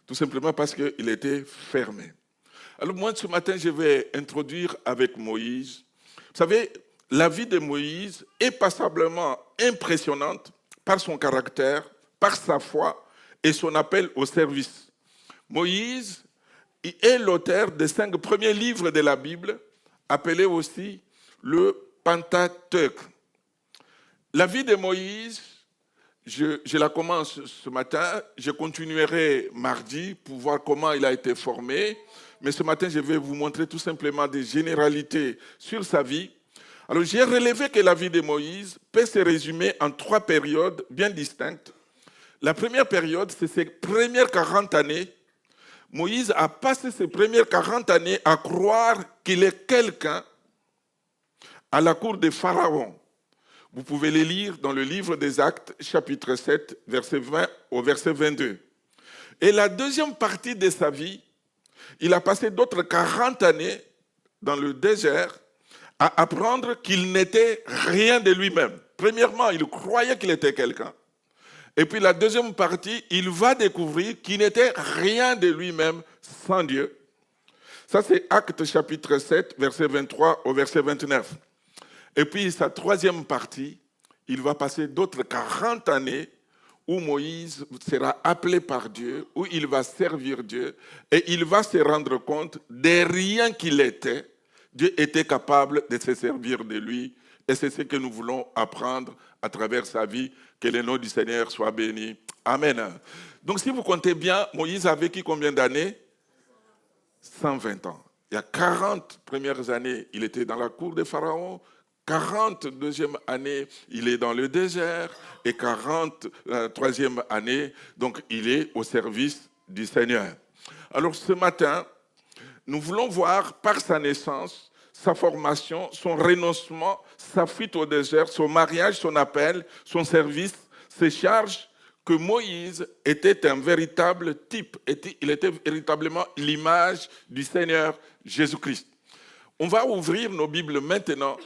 tout simplement parce qu'il était fermé. Alors moi, ce matin, je vais introduire avec Moïse. Vous savez, la vie de Moïse est passablement impressionnante par son caractère, par sa foi et son appel au service. Moïse est l'auteur des 5 premiers livres de la Bible, appelés aussi le Pentateuque. La vie de Moïse, je la commence ce matin, je continuerai mardi pour voir comment il a été formé, mais ce matin, je vais vous montrer tout simplement des généralités sur sa vie. Alors, j'ai relevé que la vie de Moïse peut se résumer en 3 périodes bien distinctes. La première période, c'est ses premières 40 années. Moïse a passé ses premières 40 années à croire qu'il est quelqu'un à la cour de Pharaon. Vous pouvez les lire dans le livre des Actes, chapitre 7, verset 20 au verset 22. Et la deuxième partie de sa vie, il a passé d'autres 40 années dans le désert à apprendre qu'il n'était rien de lui-même. Premièrement, il croyait qu'il était quelqu'un. Et puis la deuxième partie, il va découvrir qu'il n'était rien de lui-même sans Dieu. Ça, c'est Actes chapitre 7, verset 23 au verset 29. Et puis sa troisième partie, il va passer d'autres 40 années où Moïse sera appelé par Dieu, où il va servir Dieu, et il va se rendre compte de rien qu'il était. Dieu était capable de se servir de lui, et c'est ce que nous voulons apprendre à travers sa vie. Que le nom du Seigneur soit béni. Amen. Donc si vous comptez bien, Moïse a vécu combien d'années? 120 ans. Il y a 40 premières années, il était dans la cour de Pharaon. 42e année, il est dans le désert. Et 43e année, donc il est au service du Seigneur. Alors ce matin, nous voulons voir par sa naissance, sa formation, son renoncement, sa fuite au désert, son mariage, son appel, son service, ses charges, que Moïse était un véritable type, il était véritablement l'image du Seigneur Jésus-Christ. On va ouvrir nos Bibles maintenant.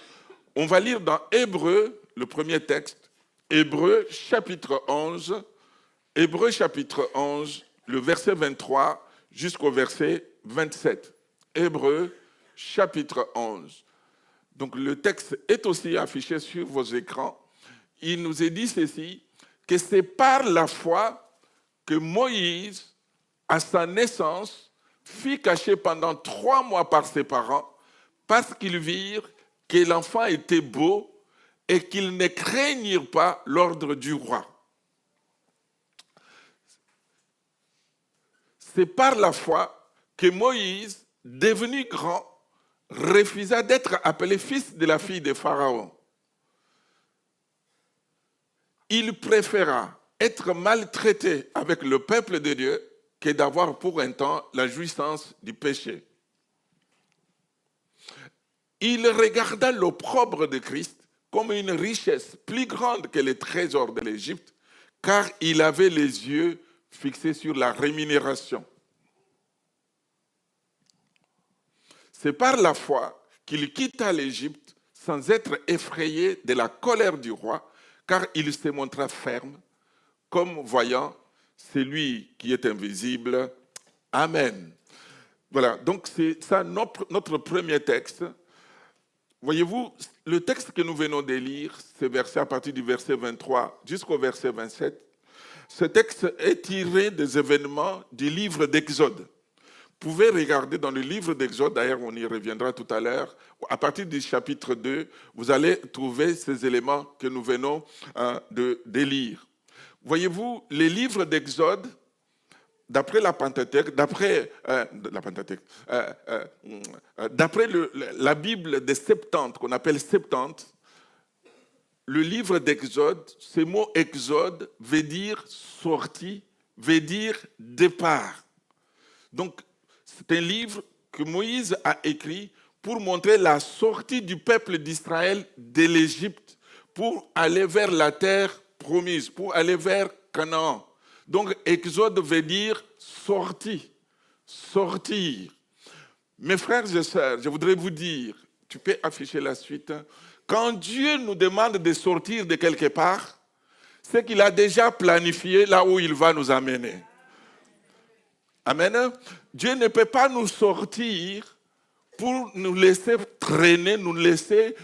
On va lire dans Hébreux, le premier texte, Hébreux chapitre 11, le verset 23 jusqu'au verset 27. Hébreux chapitre 11. Donc le texte est aussi affiché sur vos écrans. Il nous est dit ceci, que c'est par la foi que Moïse, à sa naissance, fut caché pendant 3 mois par ses parents, parce qu'ils virent que l'enfant était beau et qu'ils ne craignirent pas l'ordre du roi. C'est par la foi que Moïse, devenu grand, refusa d'être appelé fils de la fille de Pharaon. Il préféra être maltraité avec le peuple de Dieu que d'avoir pour un temps la jouissance du péché. Il regarda l'opprobre de Christ comme une richesse plus grande que les trésors de l'Égypte, car il avait les yeux fixés sur la rémunération. C'est par la foi qu'il quitta l'Égypte sans être effrayé de la colère du roi, car il se montra ferme, comme voyant celui qui est invisible. Amen. Voilà, donc c'est ça notre premier texte. Voyez-vous, le texte que nous venons de lire, c'est versé à partir du verset 23 jusqu'au verset 27. Ce texte est tiré des événements du livre d'Exode. Vous pouvez regarder dans le livre d'Exode, d'ailleurs on y reviendra tout à l'heure, à partir du chapitre 2, vous allez trouver ces éléments que nous venons de lire. Voyez-vous, les livres d'Exode, d'après la Pentateuque, d'après la Bible des Septante, qu'on appelle Septante, le livre d'Exode, ce mot Exode veut dire sortie, veut dire départ. Donc, c'est un livre que Moïse a écrit pour montrer la sortie du peuple d'Israël de l'Égypte, pour aller vers la terre promise, pour aller vers Canaan. Donc, Exode veut dire sortie, sortir. Mes frères et sœurs, je voudrais vous dire, tu peux afficher la suite. Quand Dieu nous demande de sortir de quelque part, c'est qu'il a déjà planifié là où il va nous amener. Amen. Dieu ne peut pas nous sortir pour nous laisser traîner, nous laisser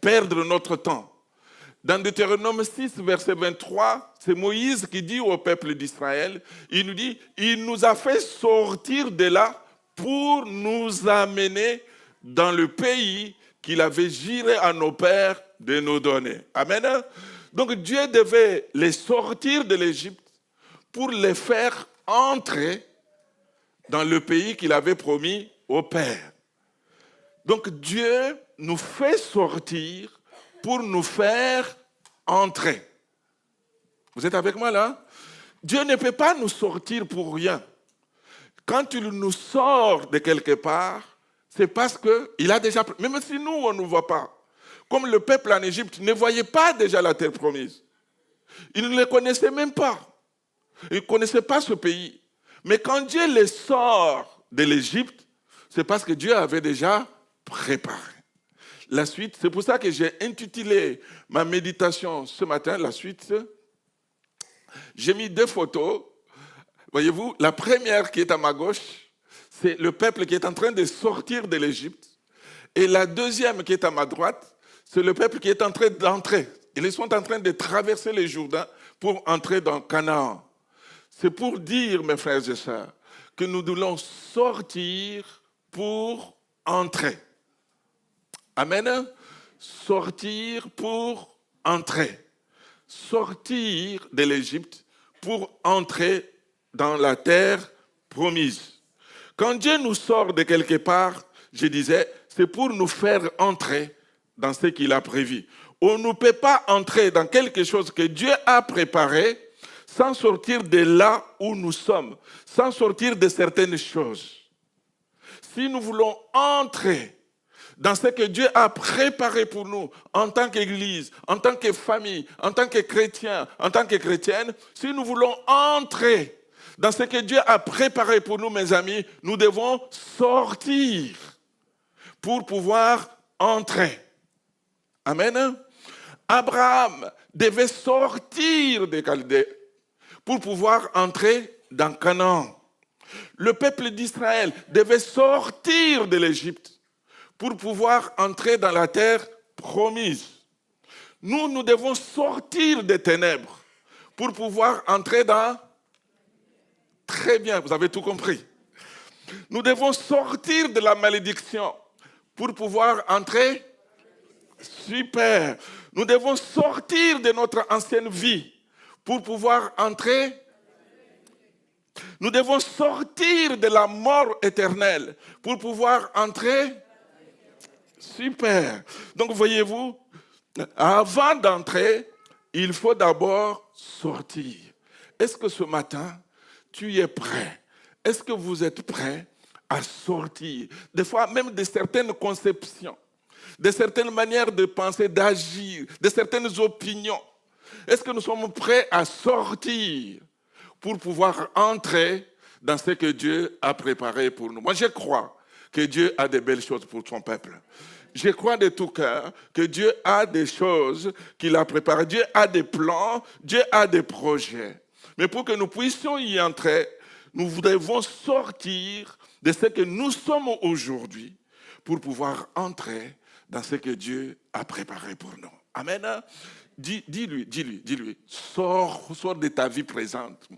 perdre notre temps. Dans Deutéronome 6, verset 23, c'est Moïse qui dit au peuple d'Israël, il nous dit, il nous a fait sortir de là pour nous amener dans le pays qu'il avait juré à nos pères de nous donner. Amen. Donc Dieu devait les sortir de l'Égypte pour les faire entrer dans le pays qu'il avait promis aux pères. Donc Dieu nous fait sortir pour nous faire entrer. Vous êtes avec moi là? Dieu ne peut pas nous sortir pour rien. Quand il nous sort de quelque part, c'est parce qu'il a déjà... Même si nous, on ne nous voit pas. Comme le peuple en Égypte ne voyait pas déjà la terre promise. Ils ne le connaissaient même pas. Ils ne connaissaient pas ce pays. Mais quand Dieu les sort de l'Égypte, c'est parce que Dieu avait déjà préparé. La suite, c'est pour ça que j'ai intitulé ma méditation ce matin, la suite. J'ai mis 2 photos. Voyez-vous, la première qui est à ma gauche, c'est le peuple qui est en train de sortir de l'Égypte. Et la deuxième qui est à ma droite, c'est le peuple qui est en train d'entrer. Ils sont en train de traverser le Jourdain pour entrer dans Canaan. C'est pour dire, mes frères et sœurs, que nous devons sortir pour entrer. Amen. Sortir pour entrer. Sortir de l'Égypte pour entrer dans la terre promise. Quand Dieu nous sort de quelque part, je disais, c'est pour nous faire entrer dans ce qu'il a prévu. On ne peut pas entrer dans quelque chose que Dieu a préparé sans sortir de là où nous sommes, sans sortir de certaines choses. Si nous voulons entrer dans ce que Dieu a préparé pour nous en tant qu'Église, en tant que famille, en tant que chrétiens, en tant que chrétiennes, si nous voulons entrer dans ce que Dieu a préparé pour nous, mes amis, nous devons sortir pour pouvoir entrer. Amen. Abraham devait sortir des Chaldées pour pouvoir entrer dans Canaan. Le peuple d'Israël devait sortir de l'Égypte pour pouvoir entrer dans la terre promise. Nous devons sortir des ténèbres pour pouvoir entrer dans... Très bien, vous avez tout compris. Nous devons sortir de la malédiction pour pouvoir entrer... Super. Nous devons sortir de notre ancienne vie pour pouvoir entrer... Nous devons sortir de la mort éternelle pour pouvoir entrer... Super. Donc, voyez-vous, avant d'entrer, il faut d'abord sortir. Est-ce que ce matin, tu es prêt? Est-ce que vous êtes prêts à sortir? Des fois, même de certaines conceptions, de certaines manières de penser, d'agir, de certaines opinions. Est-ce que nous sommes prêts à sortir pour pouvoir entrer dans ce que Dieu a préparé pour nous? Moi, je crois que Dieu a de belles choses pour son peuple. Je crois de tout cœur que Dieu a des choses qu'il a préparées. Dieu a des plans, Dieu a des projets. Mais pour que nous puissions y entrer, nous devons sortir de ce que nous sommes aujourd'hui pour pouvoir entrer dans ce que Dieu a préparé pour nous. Amen. Dis-lui, sors de ta vie présente.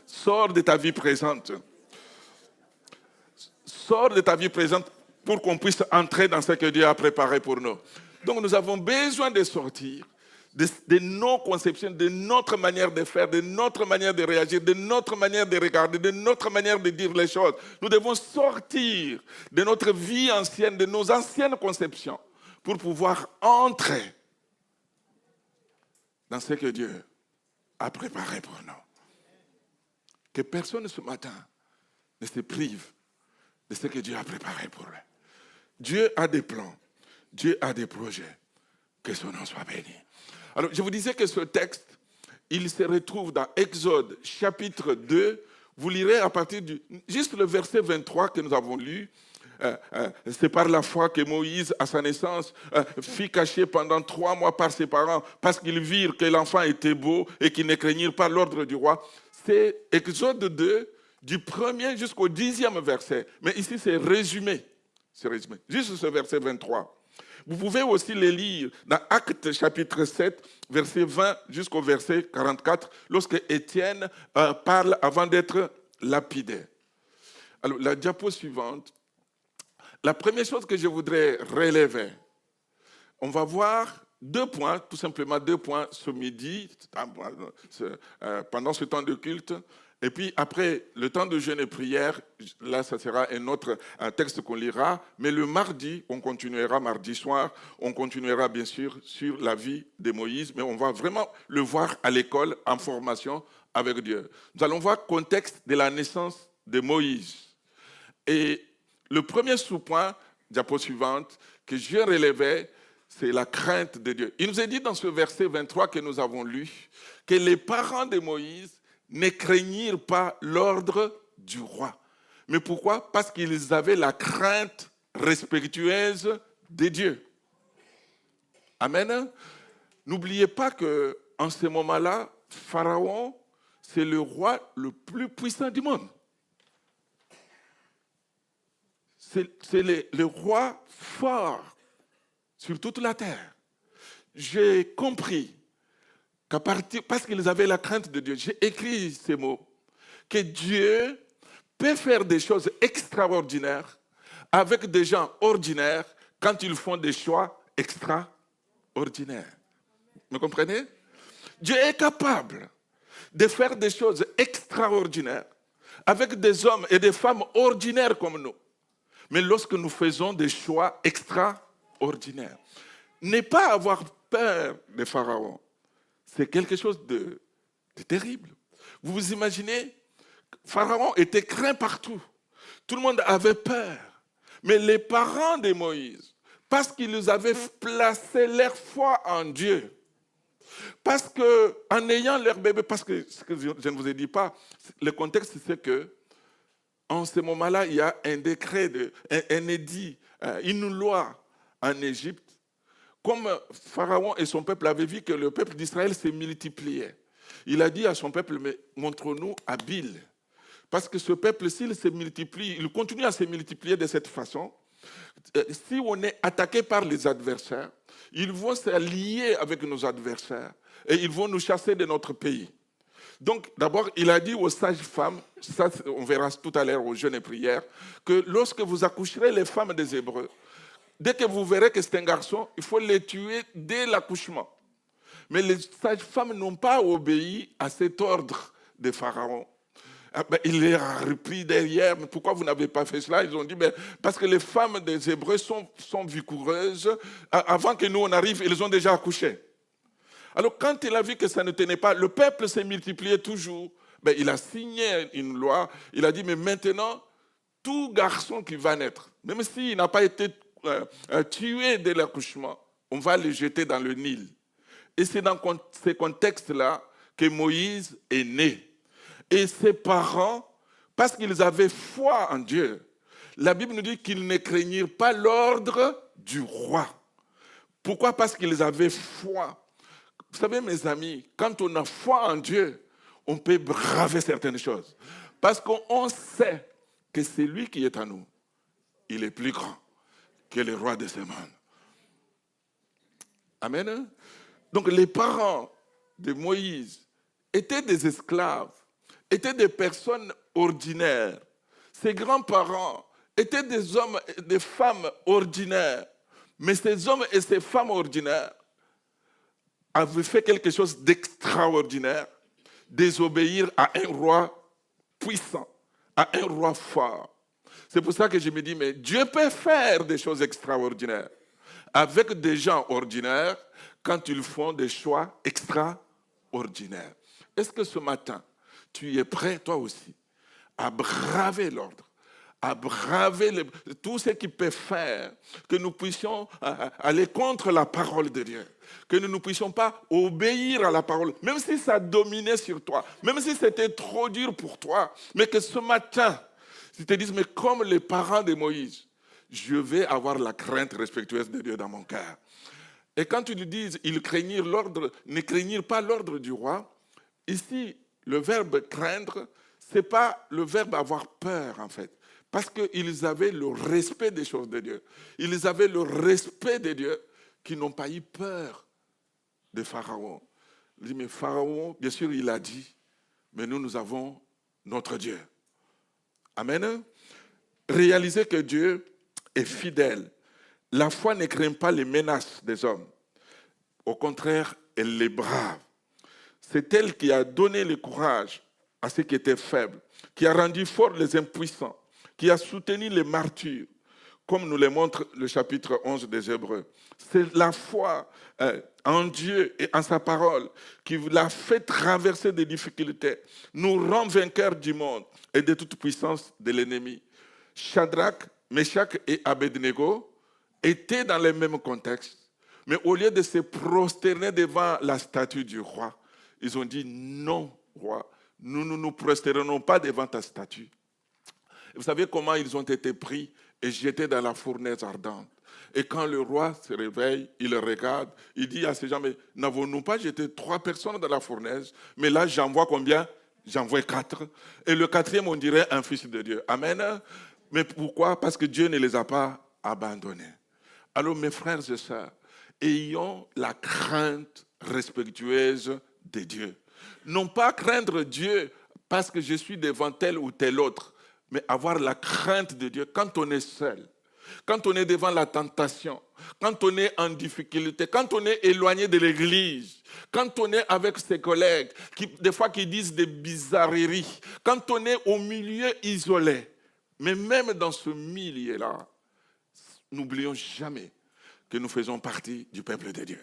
Sors de ta vie présente. Sors de ta vie présente pour qu'on puisse entrer dans ce que Dieu a préparé pour nous. Donc nous avons besoin de sortir de nos conceptions, de notre manière de faire, de notre manière de réagir, de notre manière de regarder, de notre manière de dire les choses. Nous devons sortir de notre vie ancienne, de nos anciennes conceptions, pour pouvoir entrer dans ce que Dieu a préparé pour nous. Que personne ce matin ne se prive de ce que Dieu a préparé pour lui. Dieu a des plans, Dieu a des projets. Que son nom soit béni. Alors, je vous disais que ce texte, il se retrouve dans Exode chapitre 2. Vous lirez à partir du... Juste le verset 23 que nous avons lu. C'est par la foi que Moïse, à sa naissance, fut caché pendant 3 mois par ses parents parce qu'ils virent que l'enfant était beau et qu'ils ne craignirent pas l'ordre du roi. C'est Exode 2 du 1er jusqu'au 10e verset. Mais ici, c'est résumé. C'est résumé. Juste ce verset 23. Vous pouvez aussi les lire dans Actes chapitre 7, verset 20 jusqu'au verset 44, lorsque Étienne parle avant d'être lapidé. Alors, la diapo suivante, la première chose que je voudrais relever, on va voir 2 points, tout simplement 2 points ce midi, pendant ce temps de culte. Et puis après, le temps de jeûne et prière, là, ça sera un texte qu'on lira. Mais le mardi, on continuera, mardi soir, on continuera bien sûr sur la vie de Moïse. Mais on va vraiment le voir à l'école, en formation avec Dieu. Nous allons voir le contexte de la naissance de Moïse. Et le premier sous-point, diapo suivante, que je relevais, c'est la crainte de Dieu. Il nous est dit dans ce verset 23 que nous avons lu, que les parents de Moïse ne craignirent pas l'ordre du roi. Mais pourquoi? Parce qu'ils avaient la crainte respectueuse de Dieu. Amen. N'oubliez pas qu'en ce moment-là, Pharaon, c'est le roi le plus puissant du monde. C'est le roi fort sur toute la terre. J'ai compris parce qu'ils avaient la crainte de Dieu, j'ai écrit ces mots, que Dieu peut faire des choses extraordinaires avec des gens ordinaires quand ils font des choix extraordinaires. Vous comprenez? Dieu est capable de faire des choses extraordinaires avec des hommes et des femmes ordinaires comme nous. Mais lorsque nous faisons des choix extraordinaires, ne pas avoir peur de Pharaon, c'est quelque chose de terrible. Vous vous imaginez, Pharaon était craint partout. Tout le monde avait peur. Mais les parents de Moïse, parce qu'ils avaient placé leur foi en Dieu, parce qu'en ayant leur bébé, parce que ce que je ne vous ai dit pas, le contexte c'est que en ce moment-là, il y a un décret, un édit, une loi en Égypte. Comme Pharaon et son peuple avaient vu que le peuple d'Israël s'est multiplié, il a dit à son peuple, mais montre-nous Habile. Parce que ce peuple, s'il se multiplie, il continue à se multiplier de cette façon. Si on est attaqué par les adversaires, ils vont s'allier avec nos adversaires et ils vont nous chasser de notre pays. Donc, d'abord, il a dit aux sages-femmes, ça on verra tout à l'heure au jeûne et prière, que lorsque vous accoucherez les femmes des Hébreux, dès que vous verrez que c'est un garçon, il faut les tuer dès l'accouchement. Mais les sages-femmes n'ont pas obéi à cet ordre de Pharaon. Il les a repris derrière. Mais pourquoi vous n'avez pas fait cela? Ils ont dit, parce que les femmes des Hébreux sont vigoureuses. Avant que nous on arrive, ils ont déjà accouché. Alors quand il a vu que ça ne tenait pas, le peuple s'est multiplié toujours. Il a signé une loi. Il a dit, mais maintenant, tout garçon qui va naître, même s'il n'a pas été tué dès l'accouchement, on va le jeter dans le Nil. Et c'est dans ce contexte-là que Moïse est né. Et ses parents, parce qu'ils avaient foi en Dieu, la Bible nous dit qu'ils ne craignirent pas l'ordre du roi. Pourquoi? Parce qu'ils avaient foi. Vous savez, mes amis, quand on a foi en Dieu, on peut braver certaines choses. Parce qu'on sait que c'est lui qui est en nous. Il est plus grand que le roi de ce monde. Amen. Donc les parents de Moïse étaient des esclaves, étaient des personnes ordinaires. Ses grands-parents étaient des hommes et des femmes ordinaires. Mais ces hommes et ces femmes ordinaires avaient fait quelque chose d'extraordinaire, désobéir à un roi puissant, à un roi fort. C'est pour ça que je me dis, mais Dieu peut faire des choses extraordinaires avec des gens ordinaires quand ils font des choix extraordinaires. Est-ce que ce matin, tu es prêt, toi aussi, à braver l'ordre, à braver tout ce qui peut faire que nous puissions aller contre la parole de Dieu, que nous ne puissions pas obéir à la parole, même si ça dominait sur toi, même si c'était trop dur pour toi, mais que ce matin, tu te dises, mais comme les parents de Moïse, je vais avoir la crainte respectueuse de Dieu dans mon cœur. Et quand tu lui dis, ils craignirent l'ordre, ne craignirent pas l'ordre du roi, ici, le verbe craindre, ce n'est pas le verbe avoir peur, en fait. Parce qu'ils avaient le respect des choses de Dieu. Ils avaient le respect de Dieu qui n'ont pas eu peur de Pharaon. Il dit, mais Pharaon, bien sûr, il a dit, mais nous avons notre Dieu. Amen. Réalisez que Dieu est fidèle. La foi ne craint pas les menaces des hommes. Au contraire, elle les brave. C'est elle qui a donné le courage à ceux qui étaient faibles, qui a rendu forts les impuissants, qui a soutenu les martyrs, comme nous le montre le chapitre 11 des Hébreux. C'est la foi en Dieu et en sa parole qui l'a fait traverser des difficultés, nous rend vainqueurs du monde et de toute puissance de l'ennemi. Shadrach, Meshach et Abednego étaient dans le même contexte, mais au lieu de se prosterner devant la statue du roi, ils ont dit non, roi, nous ne nous prosternons pas devant ta statue. Vous savez comment ils ont été pris et jetés dans la fournaise ardente. Et quand le roi se réveille, il regarde, il dit à ces gens, mais n'avons-nous pas jeté 3 personnes dans la fournaise? Mais là, j'en vois combien? J'en vois 4. Et le 4e, on dirait un fils de Dieu. Amen. Mais pourquoi? Parce que Dieu ne les a pas abandonnés. Alors, mes frères et sœurs, ayons la crainte respectueuse de Dieu. Non pas craindre Dieu parce que je suis devant tel ou tel autre, mais avoir la crainte de Dieu quand on est seul, quand on est devant la tentation, quand on est en difficulté, quand on est éloigné de l'église, quand on est avec ses collègues, des fois qui disent des bizarreries, quand on est au milieu isolé. Mais même dans ce milieu-là, n'oublions jamais que nous faisons partie du peuple de Dieu.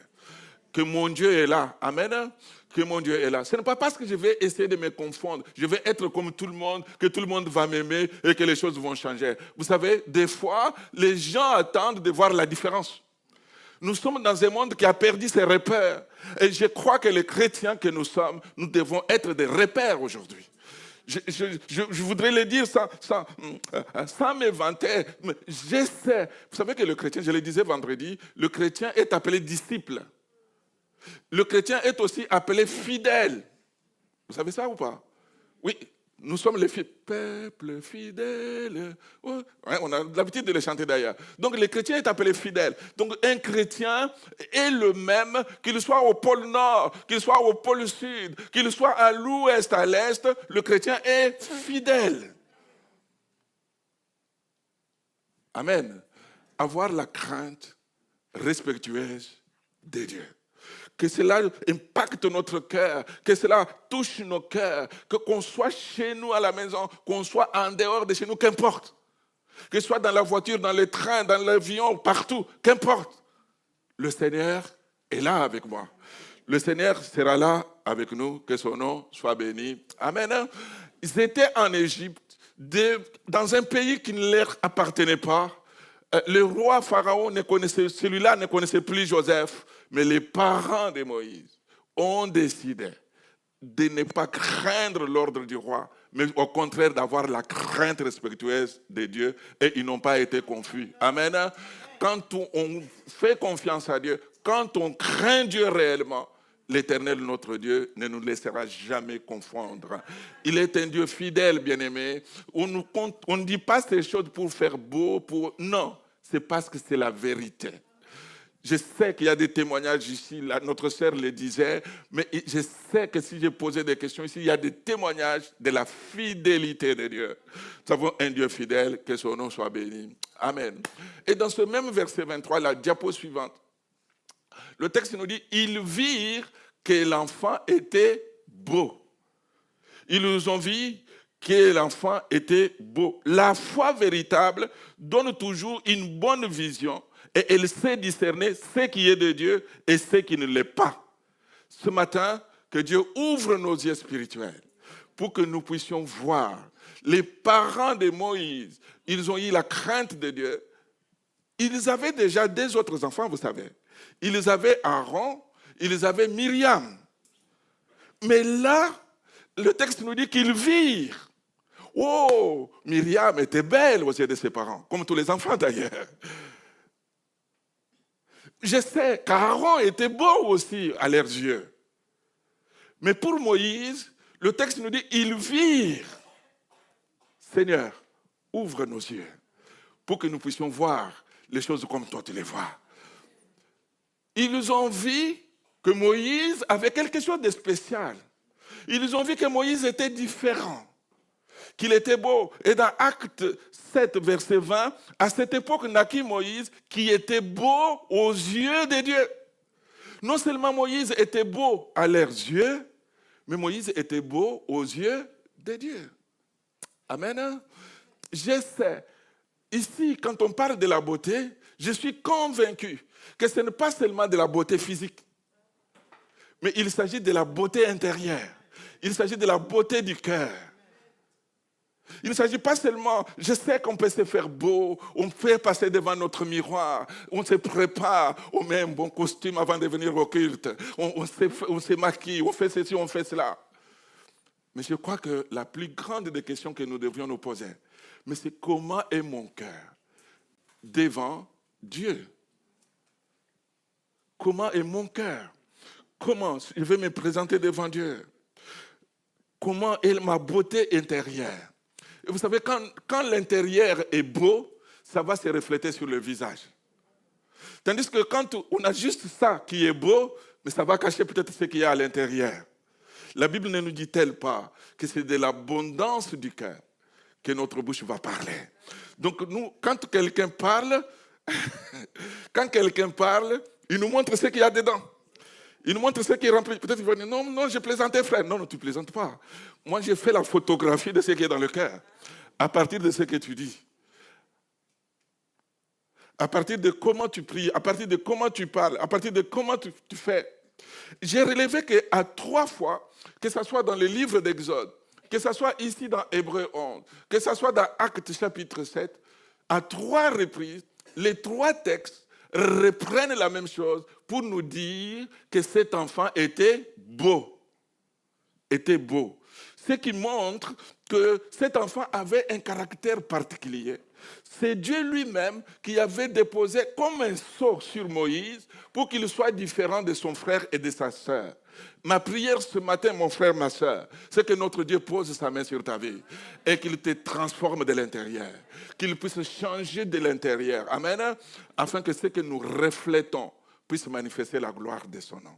Que mon Dieu est là. Amen. Que mon Dieu est là. Ce n'est pas parce que je vais essayer de me confondre, je vais être comme tout le monde, que tout le monde va m'aimer et que les choses vont changer. Vous savez, des fois, les gens attendent de voir la différence. Nous sommes dans un monde qui a perdu ses repères. Et je crois que les chrétiens que nous sommes, nous devons être des repères aujourd'hui. Je voudrais le dire sans m'éventer, mais je sais. Vous savez que le chrétien, je le disais vendredi, le chrétien est appelé disciple. Le chrétien est aussi appelé fidèle. Vous savez ça ou pas? Oui, nous sommes les peuple fidèle. Ouais, on a l'habitude de le chanter d'ailleurs. Donc le chrétien est appelé fidèle. Donc un chrétien est le même, qu'il soit au pôle nord, qu'il soit au pôle sud, qu'il soit à l'ouest, à l'est, le chrétien est fidèle. Amen. Avoir la crainte respectueuse de Dieu. Que cela impacte notre cœur, que cela touche nos cœurs, qu'on soit chez nous à la maison, qu'on soit en dehors de chez nous, qu'importe. Que ce soit dans la voiture, dans le train, dans l'avion, partout, qu'importe. Le Seigneur est là avec moi. Le Seigneur sera là avec nous, que son nom soit béni. Amen. Ils étaient en Égypte, dans un pays qui ne leur appartenait pas. Le roi Pharaon, celui-là ne connaissait plus Joseph, mais les parents de Moïse ont décidé de ne pas craindre l'ordre du roi, mais au contraire d'avoir la crainte respectueuse de Dieu, et ils n'ont pas été confus. Amen. Quand on fait confiance à Dieu, quand on craint Dieu réellement, l'Éternel, notre Dieu, ne nous laissera jamais confondre. Il est un Dieu fidèle, bien-aimé. On ne dit pas ces choses pour faire beau, non, c'est parce que c'est la vérité. Je sais qu'il y a des témoignages ici, notre sœur le disait, mais je sais que si j'ai posé des questions ici, il y a des témoignages de la fidélité de Dieu. Nous avons un Dieu fidèle, que son nom soit béni. Amen. Et dans ce même verset 23, la diapo suivante, le texte nous dit, ils virent que l'enfant était beau. Ils nous ont vu que l'enfant était beau. La foi véritable donne toujours une bonne vision et elle sait discerner ce qui est de Dieu et ce qui ne l'est pas. Ce matin, que Dieu ouvre nos yeux spirituels pour que nous puissions voir. Les parents de Moïse, ils ont eu la crainte de Dieu. Ils avaient déjà des autres enfants, vous savez. Ils avaient Aaron, ils avaient Myriam. Mais là, le texte nous dit qu'ils virent. Oh, Myriam était belle aux yeux de ses parents, comme tous les enfants d'ailleurs. Je sais qu'Aaron était beau aussi à leurs yeux. Mais pour Moïse, le texte nous dit ils virent Seigneur, ouvre nos yeux pour que nous puissions voir les choses comme toi tu les vois. Ils ont vu que Moïse avait quelque chose de spécial. Ils ont vu que Moïse était différent, qu'il était beau. Et dans Acte 7, verset 20, à cette époque naquit Moïse qui était beau aux yeux de Dieu. Non seulement Moïse était beau à leurs yeux, mais Moïse était beau aux yeux de Dieu. Amen. Je sais, ici, quand on parle de la beauté, je suis convaincu que ce n'est pas seulement de la beauté physique, mais il s'agit de la beauté intérieure. Il s'agit de la beauté du cœur. Il ne s'agit pas seulement, je sais qu'on peut se faire beau, on fait passer devant notre miroir, on se prépare, on met un bon costume avant de venir au culte, on se maquille, on fait ceci, on fait cela. Mais je crois que la plus grande des questions que nous devrions nous poser, mais c'est comment est mon cœur devant Dieu? Comment est mon cœur? Comment je vais me présenter devant Dieu? Comment est ma beauté intérieure? Et vous savez, quand l'intérieur est beau, ça va se refléter sur le visage. Tandis que quand on a juste ça qui est beau, mais ça va cacher peut-être ce qu'il y a à l'intérieur. La Bible ne nous dit-elle pas que c'est de l'abondance du cœur que notre bouche va parler. Donc nous, quand quelqu'un parle, il nous montre ce qu'il y a dedans. Il nous montre ce qui est rempli. Peut-être qu'il va dire, non, je plaisantais, frère. Non, tu ne plaisantes pas. Moi, j'ai fait la photographie de ce qui est dans le cœur. À partir de ce que tu dis. À partir de comment tu pries, à partir de comment tu parles, à partir de comment tu fais. J'ai relevé qu'à 3 fois, que ce soit dans le livre d'Exode, que ce soit ici dans Hébreux 11, que ce soit dans Actes chapitre 7, à 3 reprises, les 3 textes reprennent la même chose pour nous dire que cet enfant était beau. Était beau. Ce qui montre que cet enfant avait un caractère particulier. C'est Dieu lui-même qui avait déposé comme un sceau sur Moïse pour qu'il soit différent de son frère et de sa sœur. Ma prière ce matin, mon frère, ma sœur, c'est que notre Dieu pose sa main sur ta vie et qu'il te transforme de l'intérieur, qu'il puisse changer de l'intérieur. Amen. Afin que ce que nous reflétons puisse manifester la gloire de son nom.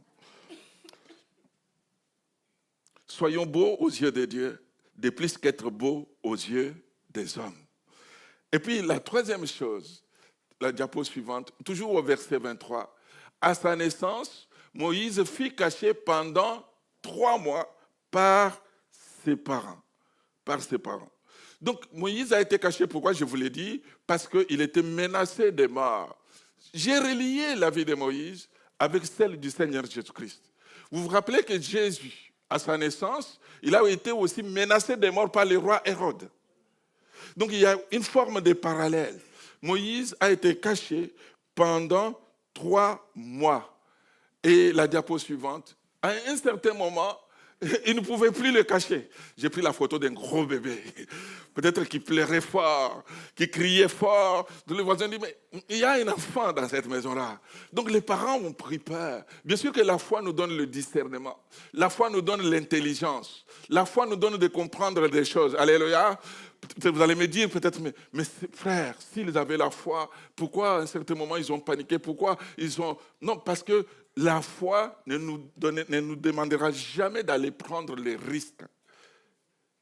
Soyons beaux aux yeux de Dieu, de plus qu'être beaux aux yeux des hommes. Et puis la troisième chose, la diapo suivante, toujours au verset 23. À sa naissance, Moïse fut caché pendant 3 mois par ses parents. Donc Moïse a été caché, pourquoi je vous l'ai dit? Parce qu'il était menacé de mort. J'ai relié la vie de Moïse avec celle du Seigneur Jésus-Christ. Vous vous rappelez que Jésus, à sa naissance, il a été aussi menacé de mort par le roi Hérode. Donc il y a une forme de parallèle. Moïse a été caché pendant 3 mois. Et la diapo suivante, à un certain moment, il ne pouvait plus le cacher. J'ai pris la photo d'un gros bébé, peut-être qui pleurait fort, qui criait fort. Le voisin dit, mais il y a un enfant dans cette maison-là. Donc les parents ont pris peur. Bien sûr que la foi nous donne le discernement. La foi nous donne l'intelligence. La foi nous donne de comprendre des choses. Alléluia. Vous allez me dire peut-être, mais frère, s'ils avaient la foi, pourquoi à un certain moment ils ont paniqué? Pourquoi ils ont... Non, parce que la foi ne nous demandera jamais d'aller prendre les risques.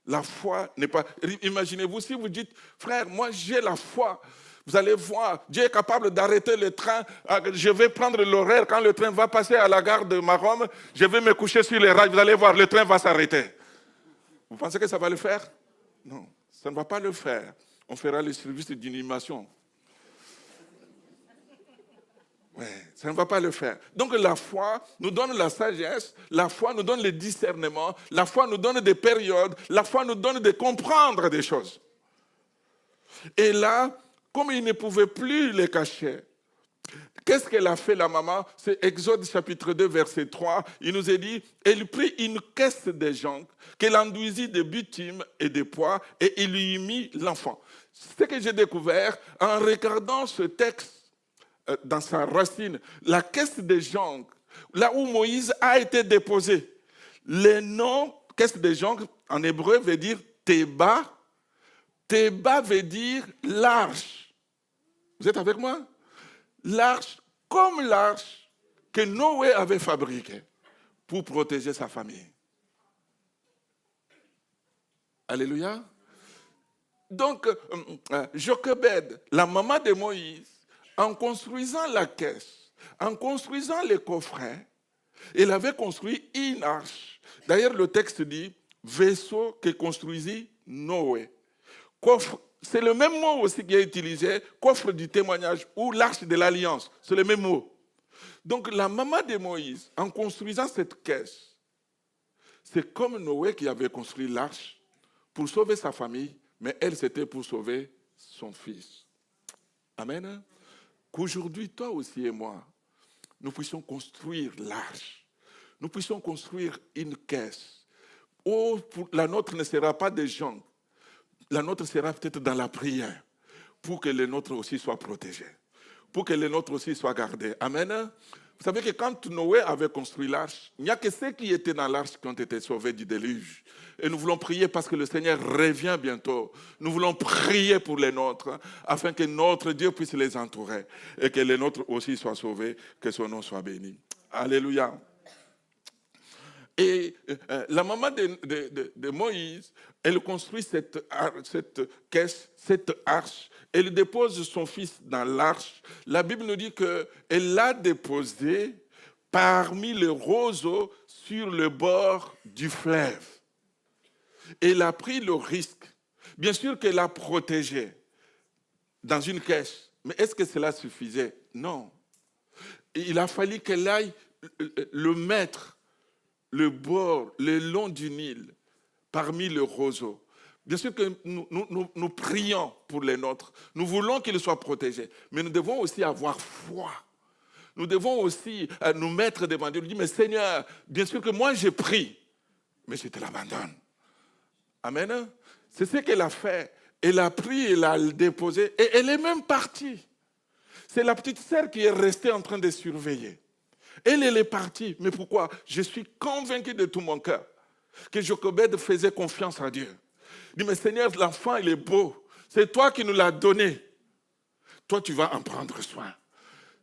La foi n'est pas... Imaginez-vous, si vous dites, frère, moi j'ai la foi, vous allez voir, Dieu est capable d'arrêter le train, je vais prendre l'horaire, quand le train va passer à la gare de Marom, je vais me coucher sur les rails, vous allez voir, le train va s'arrêter. Vous pensez que ça va le faire? Non. Ça ne va pas le faire. On fera le service d'inhumation. Ouais, ça ne va pas le faire. Donc la foi nous donne la sagesse, la foi nous donne le discernement, la foi nous donne des périodes, la foi nous donne de comprendre des choses. Et là, comme il ne pouvait plus les cacher, qu'est-ce qu'elle a fait la maman? C'est Exode chapitre 2, verset 3. Il nous est dit, elle prit une caisse de jonc, qu'elle enduisit de bitume et de pois, et il lui mit l'enfant. Ce que j'ai découvert en regardant ce texte dans sa racine, la caisse de jonc, là où Moïse a été déposé, le nom caisse de jonc en hébreu veut dire Teba Théba veut dire l'arche. Vous êtes avec moi? L'arche, comme l'arche que Noé avait fabriquée pour protéger sa famille. Alléluia. Donc, Jochebed, la maman de Moïse, en construisant la caisse, en construisant les coffrets, elle avait construit une arche. D'ailleurs, le texte dit vaisseau que construisit Noé. Coffre, c'est le même mot aussi qui est utilisé, coffre du témoignage ou l'arche de l'alliance. C'est le même mot. Donc, la maman de Moïse, en construisant cette caisse, c'est comme Noé qui avait construit l'arche pour sauver sa famille, mais elle, c'était pour sauver son fils. Amen. Qu'aujourd'hui, toi aussi et moi, nous puissions construire l'arche. Nous puissions construire une caisse. Oh, la nôtre ne sera pas des gens. La nôtre sera peut-être dans la prière pour que les nôtres aussi soient protégés, pour que les nôtres aussi soient gardés. Amen. Vous savez que quand Noé avait construit l'arche, il n'y a que ceux qui étaient dans l'arche qui ont été sauvés du déluge. Et nous voulons prier parce que le Seigneur revient bientôt. Nous voulons prier pour les nôtres afin que notre Dieu puisse les entourer et que les nôtres aussi soient sauvés, que son nom soit béni. Alléluia. Et la maman de Moïse, elle construit cette caisse, cette arche. Elle dépose son fils dans l'arche. La Bible nous dit qu'elle l'a déposé parmi les roseaux sur le bord du fleuve. Elle a pris le risque. Bien sûr qu'elle l'a protégé dans une caisse. Mais est-ce que cela suffisait? Non. Il a fallu qu'elle aille le mettre le bord, le long du Nil, parmi les roseaux. Bien sûr que nous prions pour les nôtres. Nous voulons qu'ils soient protégés. Mais nous devons aussi avoir foi. Nous devons aussi nous mettre devant Dieu. Nous dire, mais Seigneur, bien sûr que moi j'ai pris, mais je te l'abandonne. Amen. C'est ce qu'elle a fait. Elle a pris, elle a déposé, et elle est même partie. C'est la petite sœur qui est restée en train de surveiller. Elle est partie. Mais pourquoi? Je suis convaincu de tout mon cœur que Jochebed faisait confiance à Dieu. Il dit, mais Seigneur, l'enfant, il est beau. C'est toi qui nous l'as donné. Toi, tu vas en prendre soin.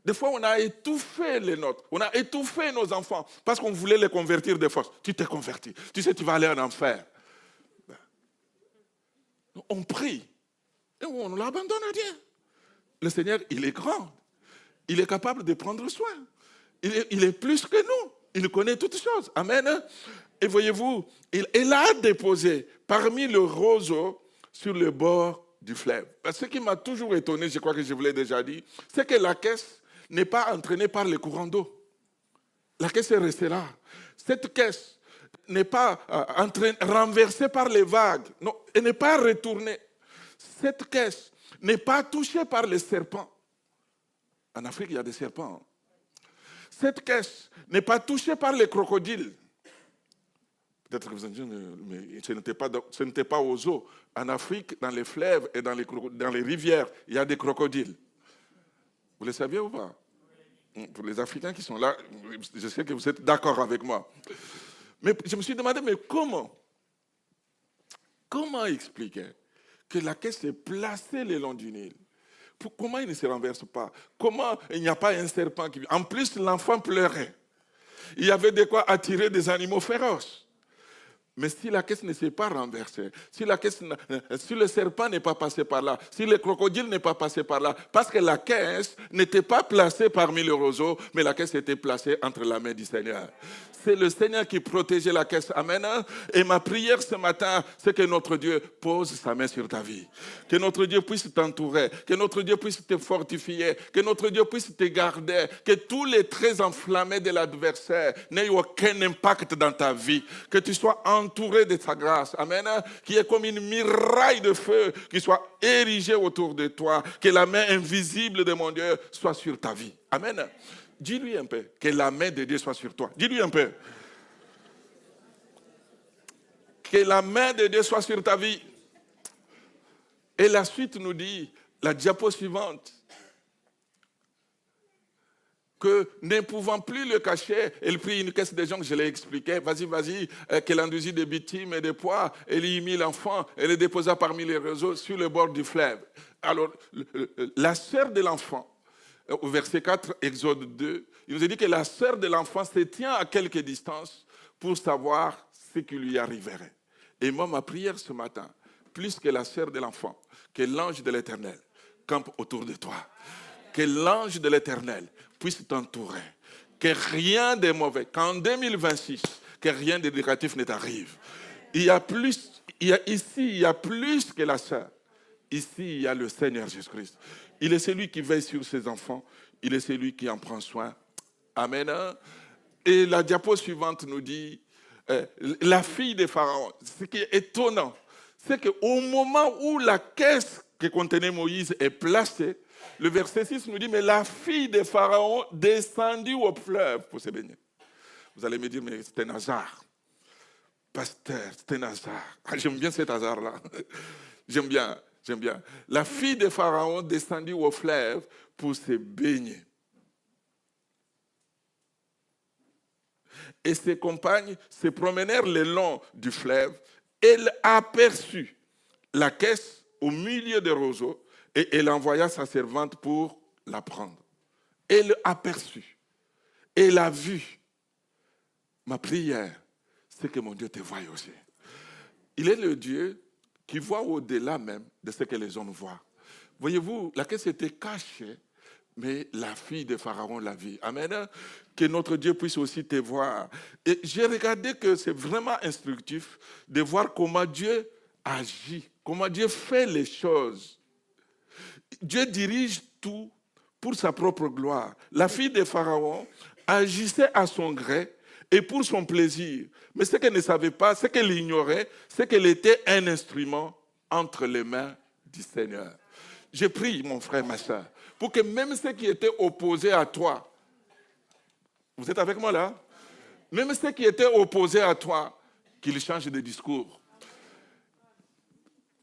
Des fois, on a étouffé les nôtres. On a étouffé nos enfants parce qu'on voulait les convertir de force. Tu t'es converti. Tu sais, tu vas aller en enfer. On prie et on l'abandonne à Dieu. Le Seigneur, il est grand. Il est capable de prendre soin. Il est plus que nous. Il connaît toutes choses. Amen. Et voyez-vous, il a déposé parmi les roseaux sur le bord du fleuve. Ce qui m'a toujours étonné, je crois que je vous l'ai déjà dit, c'est que la caisse n'est pas entraînée par les courants d'eau. La caisse est restée là. Cette caisse n'est pas renversée par les vagues. Non, elle n'est pas retournée. Cette caisse n'est pas touchée par les serpents. En Afrique, il y a des serpents. Cette caisse n'est pas touchée par les crocodiles. Peut-être que vous allez dire, mais ce n'était pas aux eaux. En Afrique, dans les fleuves et dans les rivières, il y a des crocodiles. Vous le saviez ou pas? Pour les Africains qui sont là, je sais que vous êtes d'accord avec moi. Mais je me suis demandé, mais comment expliquer que la caisse est placée le long du Nil? Comment il ne se renverse pas? Comment il n'y a pas un serpent qui... En plus, l'enfant pleurait. Il y avait de quoi attirer des animaux féroces. Mais si la caisse ne s'est pas renversée, si le serpent n'est pas passé par là, si le crocodile n'est pas passé par là, parce que la caisse n'était pas placée parmi les roseaux, mais la caisse était placée entre la main du Seigneur. C'est le Seigneur qui protégeait la caisse. Amen. Et ma prière ce matin, c'est que notre Dieu pose sa main sur ta vie. Que notre Dieu puisse t'entourer. Que notre Dieu puisse te fortifier. Que notre Dieu puisse te garder. Que tous les traits enflammés de l'adversaire n'aient aucun impact dans ta vie. Que tu sois entouré de sa grâce. Amen. Qu'il y ait comme une muraille de feu qui soit érigée autour de toi. Que la main invisible de mon Dieu soit sur ta vie. Amen. Dis-lui un peu que la main de Dieu soit sur toi. Dis-lui un peu. Que la main de Dieu soit sur ta vie. Et la suite nous dit, la diapo suivante, que ne pouvant plus le cacher, elle prit une caisse de jonc, je l'ai expliqué, vas-y, qu'elle enduisit des bitumes et des pois, elle y mit l'enfant, elle le déposa parmi les roseaux sur le bord du fleuve. Alors, la sœur de l'enfant, au verset 4, Exode 2, il nous a dit que la sœur de l'enfant se tient à quelque distance pour savoir ce qui lui arriverait. Et moi, ma prière ce matin, plus que la sœur de l'enfant, que l'ange de l'Éternel campe autour de toi. Que l'ange de l'Éternel puisse t'entourer. Que rien de mauvais, qu'en 2026, que rien de négatif ne t'arrive. Il y a plus que la sœur. Ici, il y a le Seigneur Jésus-Christ. Il est celui qui veille sur ses enfants. Il est celui qui en prend soin. Amen. Et la diapo suivante nous dit, la fille de Pharaon, ce qui est étonnant, c'est qu'au moment où la caisse que contenait Moïse est placée, le verset 6 nous dit, mais la fille de Pharaon descendit au fleuve pour se baigner. Vous allez me dire, mais c'est un hasard. Pasteur, c'est un hasard. Ah, j'aime bien cet hasard-là. J'aime bien. La fille de Pharaon descendit au fleuve pour se baigner. Et ses compagnes se promenèrent le long du fleuve. Elle aperçut la caisse au milieu des roseaux et elle envoya sa servante pour la prendre. Elle aperçut. Elle a vu. Ma prière, c'est que mon Dieu te voie aussi. Il est le Dieu qui voit au-delà même de ce que les hommes voient. Voyez-vous, la caisse était cachée, mais la fille de Pharaon l'a vue. Amen. Que notre Dieu puisse aussi te voir. Et j'ai regardé que c'est vraiment instructif de voir comment Dieu agit, comment Dieu fait les choses. Dieu dirige tout pour sa propre gloire. La fille de Pharaon agissait à son gré et pour son plaisir. Mais ce qu'elle ne savait pas, ce qu'elle ignorait, c'est qu'elle était un instrument entre les mains du Seigneur. Je prie, mon frère, ma soeur, pour que même ceux qui étaient opposés à toi, vous êtes avec moi là? Même ceux qui étaient opposés à toi, qu'ils changent de discours.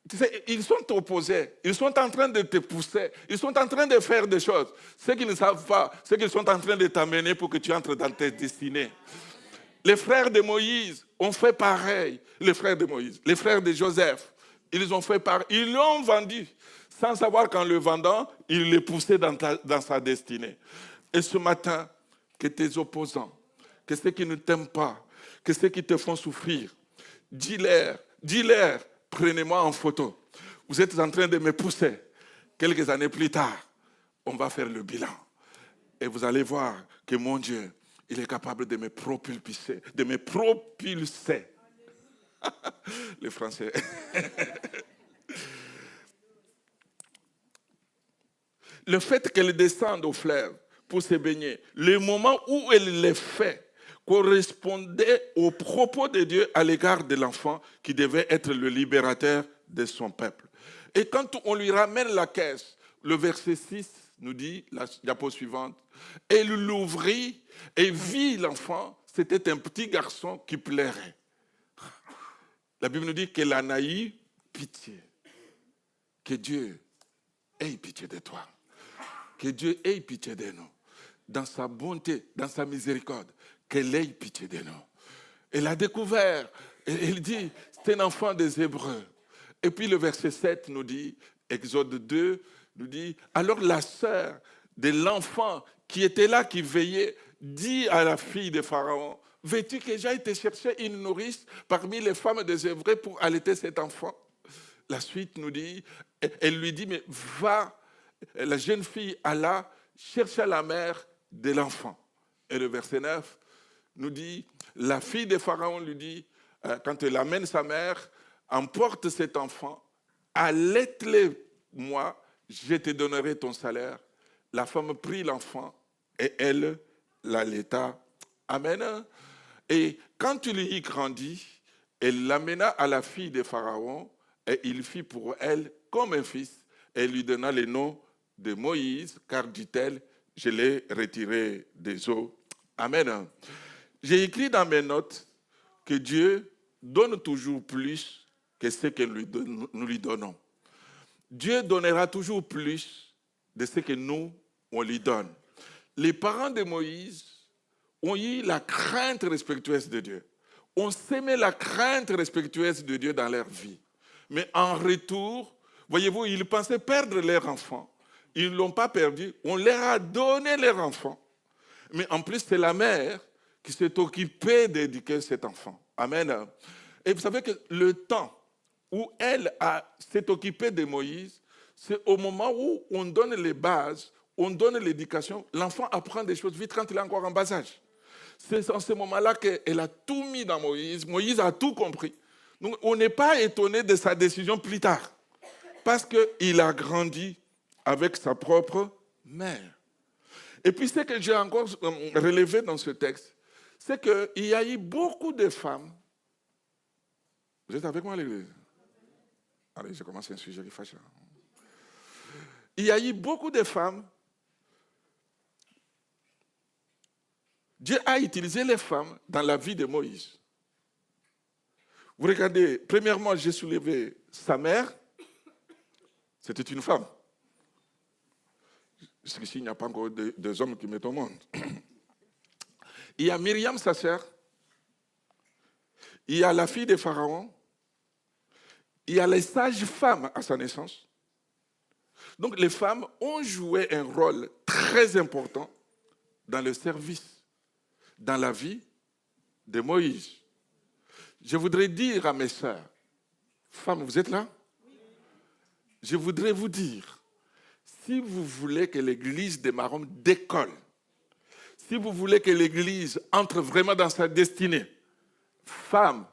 Tu sais, ils sont opposés, ils sont en train de te pousser, ils sont en train de faire des choses. Ce qu'ils ne savent pas, c'est qu'ils sont en train de t'amener pour que tu entres dans tes destinées. Les frères de Moïse ont fait pareil. Les frères de Moïse, les frères de Joseph, ils ont fait pareil. Ils l'ont vendu sans savoir qu'en le vendant, ils le poussaient dans sa destinée. Et ce matin, que tes opposants, que ceux qui ne t'aiment pas, que ceux qui te font souffrir, dis-leur, prenez-moi en photo. Vous êtes en train de me pousser. Quelques années plus tard, on va faire le bilan. Et vous allez voir que mon Dieu, il est capable de me propulser. Les Français. Le fait qu'elle descende au fleuve pour se baigner, le moment où elle le fait, correspondait au propos de Dieu à l'égard de l'enfant qui devait être le libérateur de son peuple. Et quand on lui ramène la caisse, le verset 6 nous dit, la diapo suivante, elle l'ouvrit et vit l'enfant, c'était un petit garçon qui pleurait. La Bible nous dit qu'elle en a eu pitié. Que Dieu ait pitié de toi. Que Dieu ait pitié de nous. Dans sa bonté, dans sa miséricorde, qu'elle ait pitié de nous. Elle a découvert, elle dit, c'est un enfant des Hébreux. Et puis le verset 7 nous dit, Exode 2 nous dit, alors la sœur de l'enfant qui était là, qui veillait, dit à la fille de Pharaon, veux-tu que j'aille te chercher une nourrice parmi les femmes des Hébreux pour allaiter cet enfant? La suite nous dit, elle lui dit, mais va, la jeune fille alla chercher la mère de l'enfant. Et le verset 9 nous dit, la fille de Pharaon lui dit, quand elle amène sa mère, emporte cet enfant, allaite-le moi, je te donnerai ton salaire. La femme prit l'enfant et elle l'allaita. Amen. Et quand il y grandit, elle l'amena à la fille de Pharaon et il fit pour elle comme un fils. Elle lui donna le nom de Moïse, car dit-elle, je l'ai retiré des eaux. Amen. J'ai écrit dans mes notes que Dieu donne toujours plus que ce que nous lui donnons. Dieu donnera toujours plus de ce que nous, on lui donne. les parents de Moïse ont eu la crainte respectueuse de Dieu. On s'aimait la crainte respectueuse de Dieu dans leur vie. Mais en retour, voyez-vous, ils pensaient perdre leur enfant. Ils ne l'ont pas perdu. On leur a donné leur enfant. Mais en plus, c'est la mère qui s'est occupée d'éduquer cet enfant. Amen. Et vous savez que le temps où elle s'est occupée de Moïse, c'est au moment où on donne les bases, on donne l'éducation, l'enfant apprend des choses vite quand il est encore en bas âge. C'est en ce moment-là qu'elle a tout mis dans Moïse. Moïse a tout compris. Donc, on n'est pas étonné de sa décision plus tard. Parce qu'il a grandi avec sa propre mère. Et puis, ce que j'ai encore relevé dans ce texte, c'est qu'il y a eu beaucoup de femmes. Vous êtes avec moi à l'église? Allez, je commence un sujet qui fâche. Il y a eu beaucoup de femmes. Dieu a utilisé les femmes dans la vie de Moïse. Vous regardez, premièrement, j'ai soulevé sa mère. C'était une femme. Jusqu'ici, il n'y a pas encore des hommes qui mettent au monde. Il y a Myriam, sa sœur. Il y a la fille de Pharaon. Il y a les sages-femmes à sa naissance. Donc, les femmes ont joué un rôle très important dans le service, dans la vie de Moïse. Je voudrais dire à mes sœurs, femmes, vous êtes là? Je voudrais vous dire, si vous voulez que l'église de Marom décolle, si vous voulez que l'église entre vraiment dans sa destinée, femmes,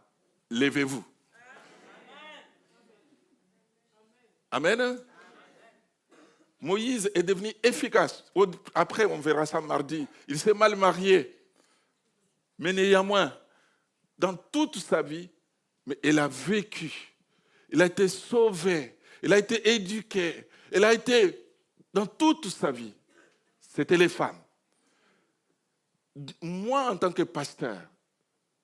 levez-vous. Amen. Moïse est devenu efficace. Après, on verra ça mardi. Il s'est mal marié. Mais néanmoins, dans toute sa vie, mais il a vécu. Il a été sauvé. Il a été éduqué. Il a été, dans toute sa vie, c'était les femmes. Moi, en tant que pasteur,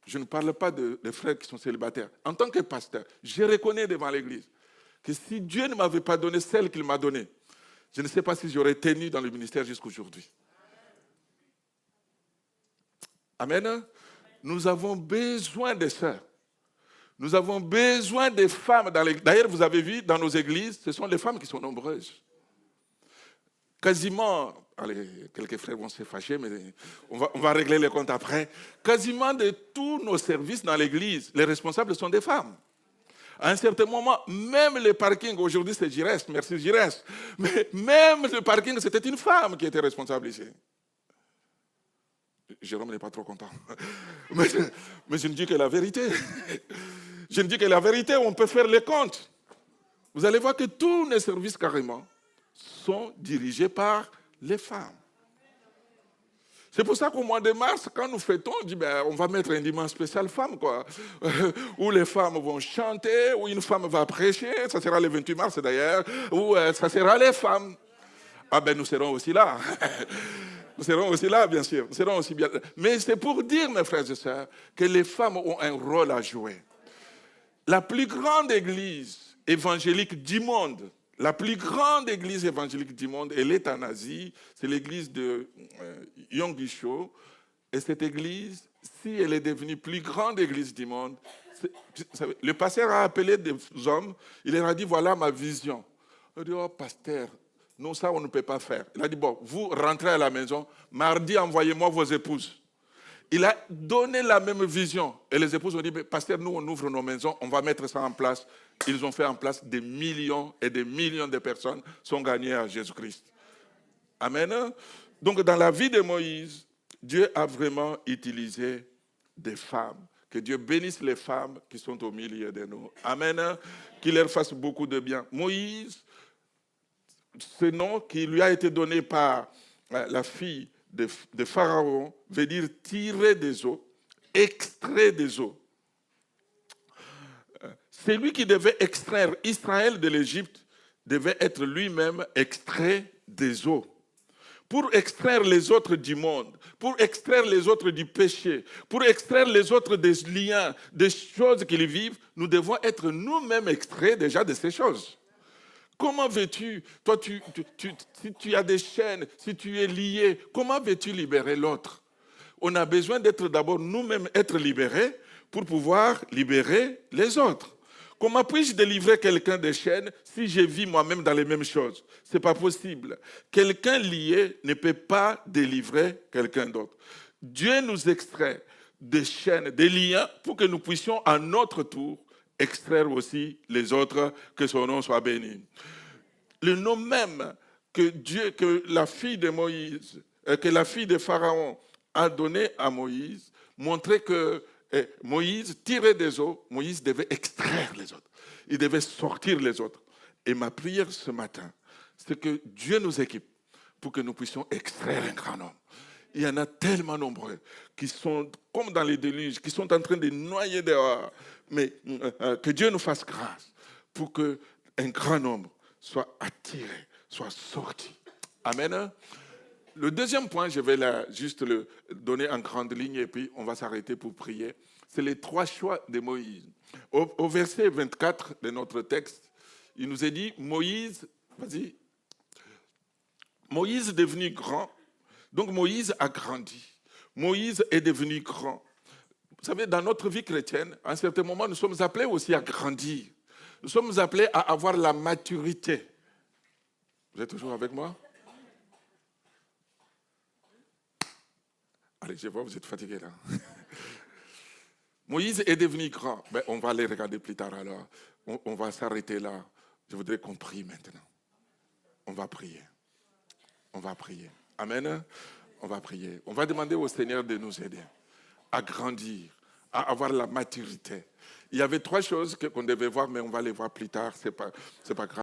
je ne parle pas des frères qui sont célibataires. En tant que pasteur, je reconnais devant l'Église que si Dieu ne m'avait pas donné celle qu'il m'a donnée, je ne sais pas si j'aurais tenu dans le ministère jusqu'aujourd'hui. Amen. Nous avons besoin des sœurs. Nous avons besoin des femmes. D'ailleurs, vous avez vu, dans nos églises, ce sont les femmes qui sont nombreuses. Quasiment, allez, quelques frères vont se fâcher, mais on va régler les comptes après. Quasiment de tous nos services dans l'église, les responsables sont des femmes. À un certain moment, même le parking, aujourd'hui c'est Giresse, merci Giresse, mais même le parking, c'était une femme qui était responsable ici. Jérôme n'est pas trop content. Mais je ne dis que la vérité. Je ne dis que la vérité, on peut faire les comptes. Vous allez voir que tous les services carrément sont dirigés par les femmes. C'est pour ça qu'au mois de mars, quand nous fêtons, on dit on va mettre un dimanche spécial femme, quoi. Où les femmes vont chanter, où une femme va prêcher, ça sera le 28 mars d'ailleurs, où ça sera les femmes. Ah ben nous serons aussi là. Nous serons aussi là, bien sûr. Nous serons aussi bien. Mais c'est pour dire, mes frères et sœurs, que les femmes ont un rôle à jouer. La plus grande église évangélique du monde, la plus grande église évangélique du monde, elle est en Asie. C'est l'église de Yonggi-cho. Et cette église, si elle est devenue plus grande église du monde, le pasteur a appelé des hommes, il leur a dit, voilà ma vision. Il a dit, oh pasteur, non, ça on ne peut pas faire. Il a dit, bon, vous rentrez à la maison, mardi envoyez-moi vos épouses. Il a donné la même vision. Et les épouses ont dit, pasteur, nous on ouvre nos maisons, on va mettre ça en place. Ils ont fait en place des millions et des millions de personnes sont gagnées à Jésus-Christ. Amen. Donc dans la vie de Moïse, Dieu a vraiment utilisé des femmes. Que Dieu bénisse les femmes qui sont au milieu de nous. Amen. Qu'il leur fasse beaucoup de bien. Moïse, ce nom qui lui a été donné par la fille de Pharaon, veut dire tirer des eaux, extrait des eaux. Celui qui devait extraire Israël de l'Égypte devait être lui-même extrait des eaux. Pour extraire les autres du monde, pour extraire les autres du péché, pour extraire les autres des liens, des choses qu'ils vivent, nous devons être nous-mêmes extraits déjà de ces choses. Comment veux-tu, toi, si tu as des chaînes, si tu es lié, comment veux-tu libérer l'autre? On a besoin d'être d'abord nous-mêmes être libérés pour pouvoir libérer les autres. Comment puis-je délivrer quelqu'un des chaînes si je vis moi-même dans les mêmes choses? Ce n'est pas possible. Quelqu'un lié ne peut pas délivrer quelqu'un d'autre. Dieu nous extrait des chaînes, des liens pour que nous puissions à notre tour extraire aussi les autres, que son nom soit béni. Le nom même que la fille de Moïse, que la fille de Pharaon a donné à Moïse, montrait que Moïse tirait des eaux, Moïse devait extraire les autres. Il devait sortir les autres. Et ma prière ce matin, c'est que Dieu nous équipe pour que nous puissions extraire un grand nombre. Il y en a tellement nombreux qui sont comme dans les déluges, qui sont en train de noyer dehors. Mais que Dieu nous fasse grâce pour qu'un grand nombre soit attiré, soit sorti. Amen. Le deuxième point, je vais juste le donner en grande ligne et puis on va s'arrêter pour prier. C'est les 3 choix de Moïse. Au verset 24 de notre texte, il nous est dit, Moïse est devenu grand. Donc Moïse a grandi. Moïse est devenu grand. Vous savez, dans notre vie chrétienne, à un certain moment, nous sommes appelés aussi à grandir. Nous sommes appelés à avoir la maturité. Vous êtes toujours avec moi? Allez, je vois, vous êtes fatigués là. Moïse est devenu grand. Ben, on va aller regarder plus tard alors. On va s'arrêter là. Je voudrais qu'on prie maintenant. On va prier. On va prier. Amen. On va prier. On va demander au Seigneur de nous aider à grandir, à avoir la maturité. Il y avait 3 choses qu'on devait voir, mais on va les voir plus tard. C'est pas grave.